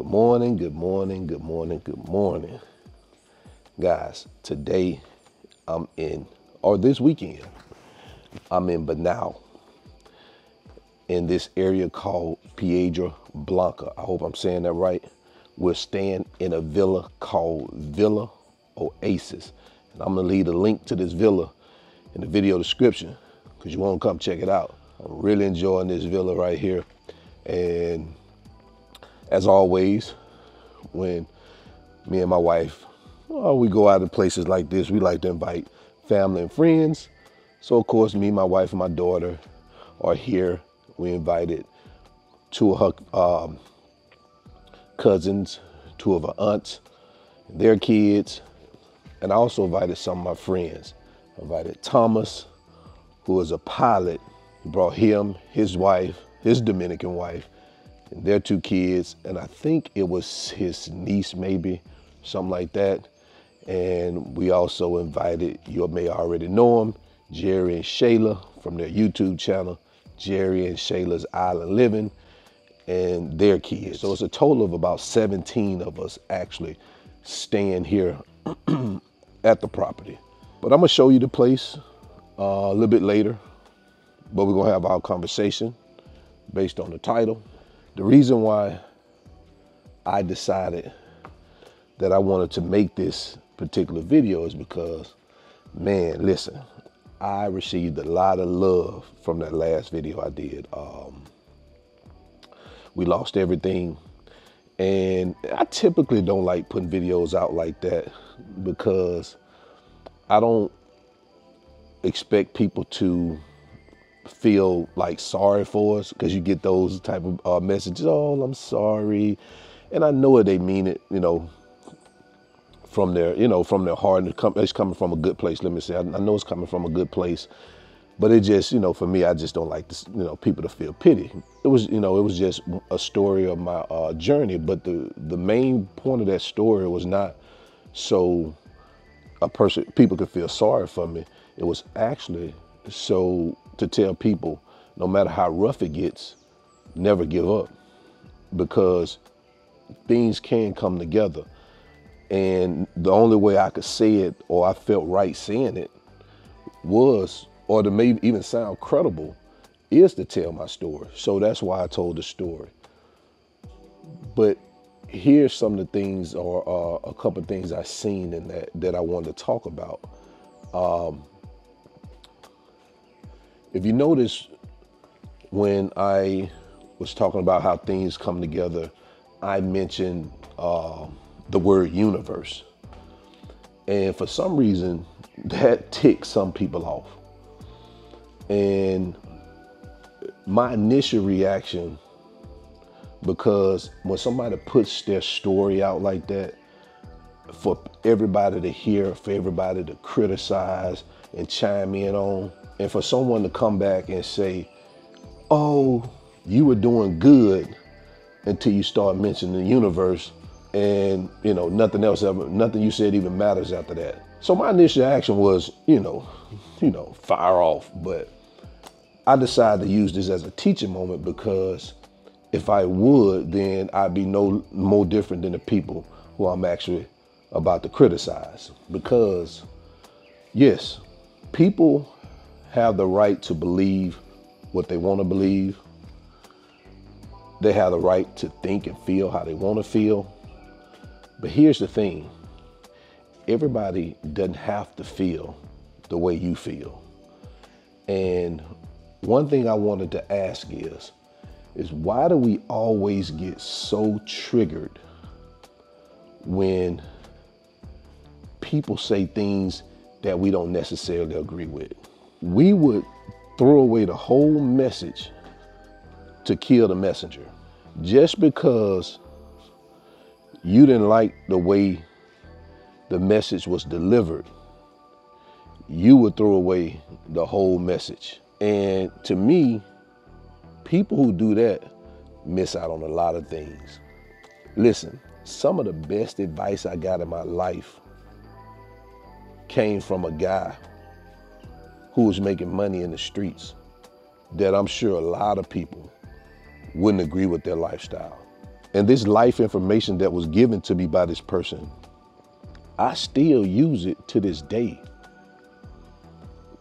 Good morning, good morning, good morning, good morning. Guys, today this weekend, I'm in Banal, in this area called Piedra Blanca. I hope I'm saying that right. We're staying in a villa called Villa Oasis. And I'm gonna leave a link to this villa in the video description because you wanna come check it out. I'm really enjoying this villa right here. And as always, when me and my wife, we go out to places like this, we like to invite family and friends. So of course, me, my wife, and my daughter are here. We invited two of her cousins, two of her aunts, their kids, and I also invited some of my friends. I invited Thomas, who is a pilot. He brought him, his wife, his Dominican wife, and their two kids, and I think it was his niece, maybe, something like that. And we also invited, you may already know them, Jerry and Shayla from their YouTube channel, Jerry and Shayla's Island Living, and their kids. So it's a total of about 17 of us actually staying here at the property. But I'm gonna show you the place a little bit later, but we're gonna have our conversation based on the title. The reason why I decided that I wanted to make this particular video is because, man, listen, I received a lot of love from that last video I did. We lost everything, and I typically don't like putting videos out like that because I don't expect people to feel like sorry for us, because you get those type of messages, oh, I'm sorry. And I know they mean it, from their heart, and it's coming from a good place. Let me say, I know it's coming from a good place, but it just, for me, I just don't like this, people to feel pity. It was just a story of my journey, but the main point of that story was not so people could feel sorry for me. It was actually so to tell people, no matter how rough it gets, never give up, because things can come together. And the only way I could say it, or I felt right saying it, was, or to maybe even sound credible, is to tell my story. So that's why I told the story. But here's some of the things, or a couple of things I've seen in that I wanted to talk about. If you notice, when I was talking about how things come together, I mentioned the word universe. And for some reason, that ticks some people off. And my initial reaction, because when somebody puts their story out like that, for everybody to hear, for everybody to criticize and chime in on, and for someone to come back and say, oh, you were doing good until you start mentioning the universe, and nothing you said even matters after that. So my initial action was, fire off. But I decided to use this as a teaching moment, because if I would, then I'd be no more different than the people who I'm actually about to criticize. Because yes, people have the right to believe what they want to believe. They have the right to think and feel how they want to feel. But here's the thing. Everybody doesn't have to feel the way you feel. And one thing I wanted to ask is why do we always get so triggered when people say things that we don't necessarily agree with? We would throw away the whole message to kill the messenger. Just because you didn't like the way the message was delivered, you would throw away the whole message. And to me, people who do that miss out on a lot of things. Listen, some of the best advice I got in my life came from a guy who was making money in the streets that I'm sure a lot of people wouldn't agree with their lifestyle. And this life information that was given to me by this person, I still use it to this day.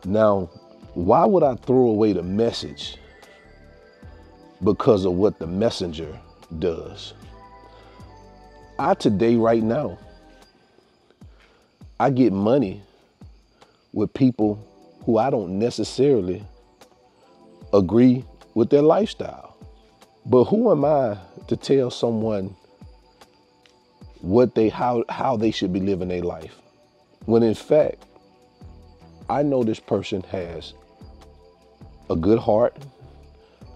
Now, why would I throw away the message because of what the messenger does? Today, right now, I get money with people who I don't necessarily agree with their lifestyle. But who am I to tell someone how they should be living their life? When in fact, I know this person has a good heart.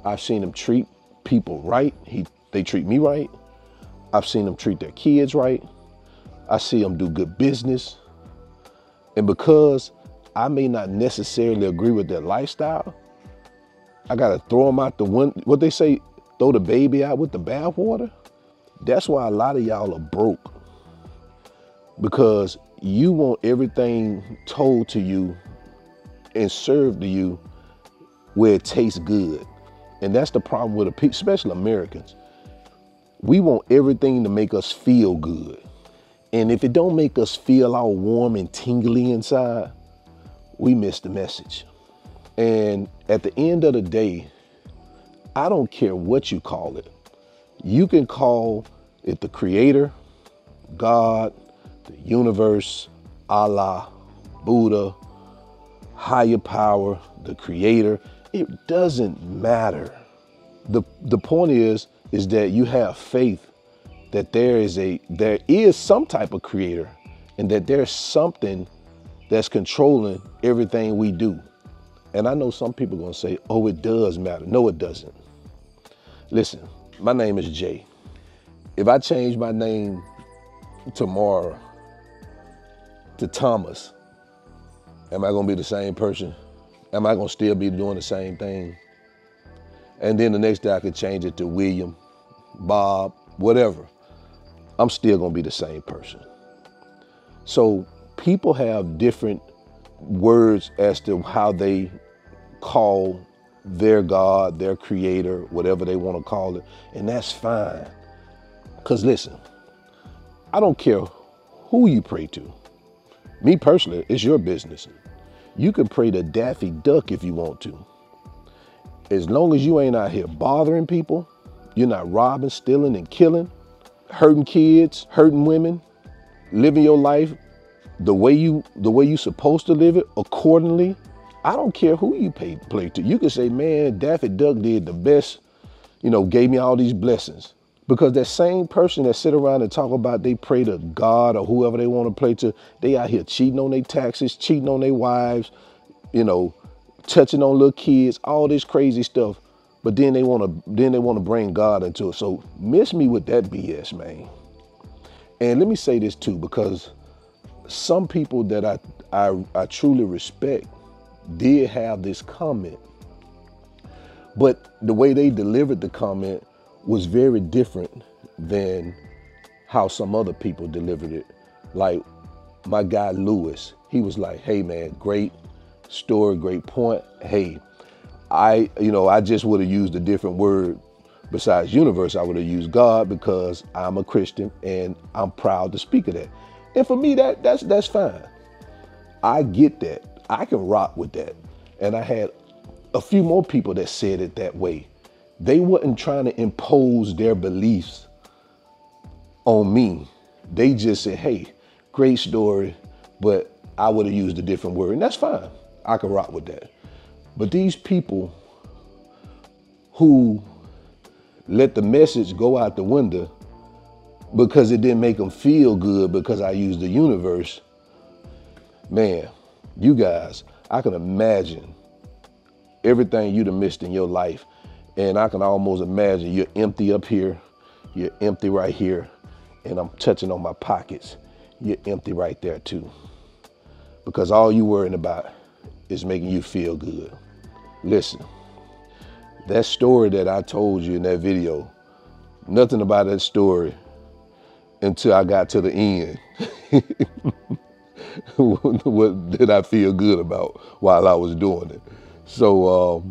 I've seen him treat people right. They treat me right. I've seen them treat their kids right. I see them do good business. And because I may not necessarily agree with their lifestyle, I gotta throw them out the window. What they say, throw the baby out with the bathwater. That's why a lot of y'all are broke. Because you want everything told to you and served to you where it tastes good. And that's the problem with people, especially Americans. We want everything to make us feel good. And if it don't make us feel all warm and tingly inside, we miss the message. And at the end of the day, I don't care what you call it. You can call it the creator, God, the universe, Allah, Buddha, higher power, the creator. It doesn't matter. The point is that you have faith that there is some type of creator and that there's something that's controlling everything we do. And I know some people are gonna say, oh, it does matter. No, it doesn't. Listen, my name is Jay. If I change my name tomorrow to Thomas, am I gonna be the same person? Am I gonna still be doing the same thing? And then the next day I could change it to William, Bob, whatever. I'm still gonna be the same person. So people have different words as to how they call their God, their creator, whatever they want to call it, and that's fine. Because listen, I don't care who you pray to. Me personally, it's your business. You can pray to Daffy Duck if you want to. As long as you ain't out here bothering people, you're not robbing, stealing, and killing, hurting kids, hurting women, living your life the way you supposed to live it accordingly. I don't care who you play to. You can say, man, Daffy Duck did the best, gave me all these blessings. Because that same person that sit around and talk about they pray to God or whoever they want to pray to, they out here cheating on their taxes, cheating on their wives, touching on little kids, all this crazy stuff. But then they want to bring God into it. So miss me with that BS, man. And let me say this too, because some people that I truly respect did have this comment, but the way they delivered the comment was very different than how some other people delivered it. Like my guy Lewis, he was like, hey man, great story, great point. Hey, I just would have used a different word besides universe. I would have used God because I'm a Christian and I'm proud to speak of that. And for me, that's fine. I get that. I can rock with that. And I had a few more people that said it that way. They wasn't trying to impose their beliefs on me. They just said, hey, great story, but I would have used a different word. And that's fine. I can rock with that. But these people who let the message go out the window because it didn't make them feel good because I used the universe, man, you guys, I can imagine everything you'd have missed in your life. And I can almost imagine you're empty up here, you're empty right here, and I'm touching on my pockets. You're empty right there too. Because all you worrying about is making you feel good. Listen, that story that I told you in that video, nothing about that story until I got to the end. What did I feel good about while I was doing it? So,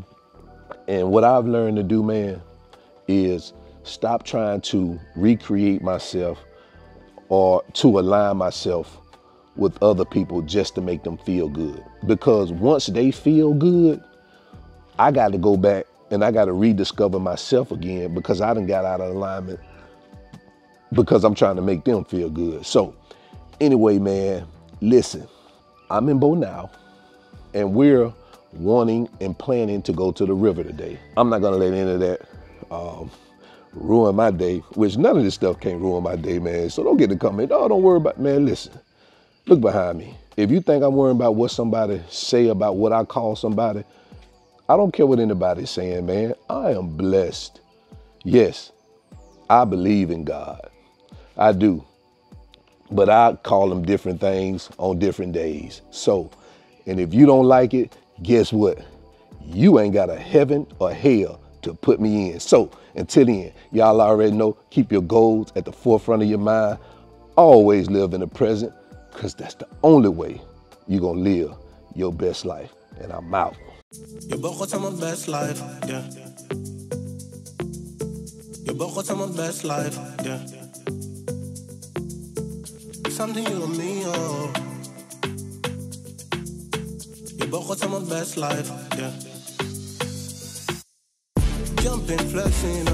and what I've learned to do, man, is stop trying to recreate myself or to align myself with other people just to make them feel good. Because once they feel good, I got to go back and I got to rediscover myself again, because I done got out of alignment because I'm trying to make them feel good. So anyway, man, listen, I'm in Bo now, and we're wanting and planning to go to the river today. I'm not gonna let any of that ruin my day, which none of this stuff can't ruin my day, man. So don't get to comment, oh, don't worry about, man, listen, look behind me. If you think I'm worrying about what somebody say about what I call somebody, I don't care what anybody's saying, man. I am blessed. Yes, I believe in God. I do. But I call them different things on different days. So, and if you don't like it, guess what? You ain't got a heaven or hell to put me in. So until then, y'all already know, keep your goals at the forefront of your mind. Always live in the present, because that's the only way you're going to live your best life. And I'm out. Je begon my best life, yeah. Je begon my best life, yeah. Something you and me, oh. Je begon my best life, yeah. Jumping, flexing,